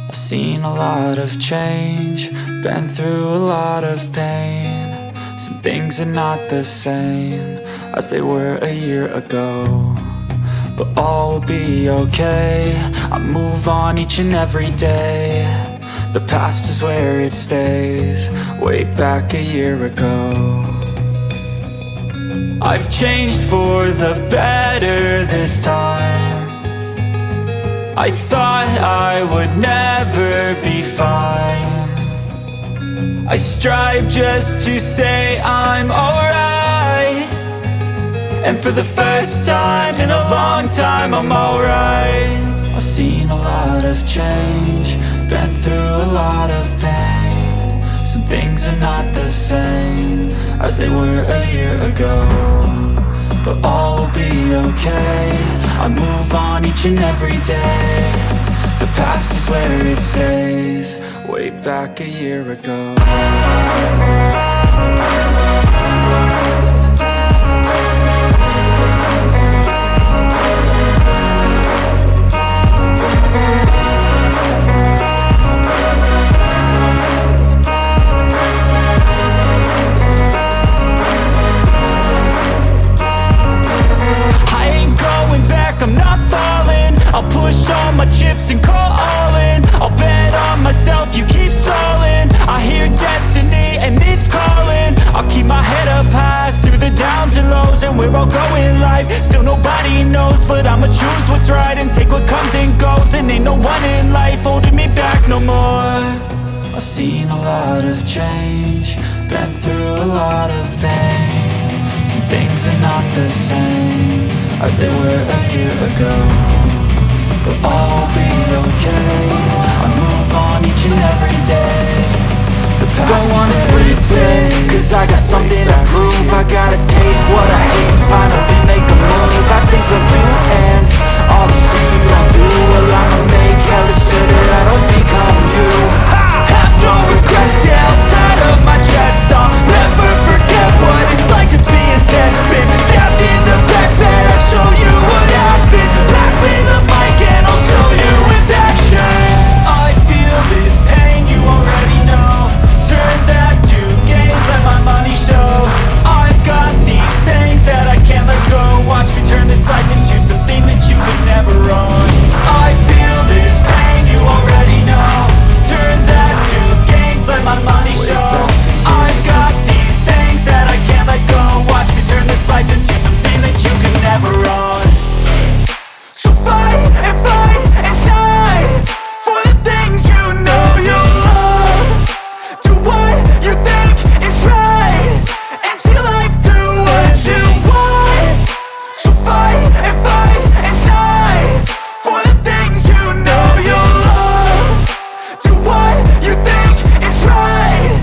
I've seen a lot of change, been through a lot of pain. Some things are not the same as they were a year ago, but all will be okay. I move on each and every day. The past is where it stays, way back a year ago. I've changed for the better this time. I thought I would never be fine. I strive just to say I'm alright, and for the first time in a long time I'm alright. I've seen a lot of change, been through a lot of pain. Some things are not the same as they were a year ago, but all will be okay. I move on each and every day. The past is where it stays, way back a year ago. I'm not falling, I'll push all my chips and call all in. I'll bet on myself, you keep stalling. I hear destiny and it's calling. I'll keep my head up high through the downs and lows, and we're all going live. Still nobody knows, but I'ma choose what's right and take what comes and goes. And ain't no one in life holding me back no more. I've seen a lot of change, been through a lot of pain. Some things are not the same as they were a year ago, but all will be okay. I move on each and every day. The past don't wanna sleep in, cause I got something to prove. I gotta take what I hate and finally make a move. I think of you and all the scenes I do. Well, I'ma make hella sure that I don't become you. I have no regrets, yeah, I'll tie up my chest. I'll never forget what it's like to be a dead. Been stabbed in the back bed, I'll show you what happens. Pass me the mic and I'll show you with action. I feel this pain, you already know. Turn that to gains, let my money show. I've got these things that I can't let go. Watch me turn this life into something that you could never own. I feel this pain, you already know. Turn that to gains, let my money show. I've got these things that I can't let go. Watch me turn this life into something that you could never own. So fight and die for the things you know you love. Do what you think is right and see life do what you want. So fight and die for the things you know you love. Do what you think is right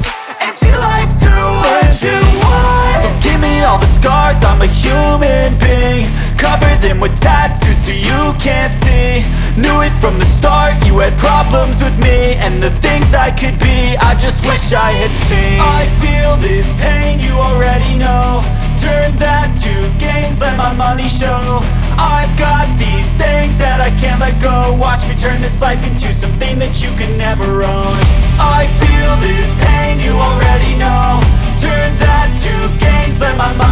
and see life do what you want. So give me all the scars, I'm a human being. Cover them with tattoos so you can't see. Knew it from the start, you had problems with me and the things I could be, I just wish I had seen. I feel this pain, you already know. Turn that to gains, let my money show. I've got these things that I can't let go. Watch me turn this life into something that you can never own. I feel this pain, you already know. Turn that to gains, let my money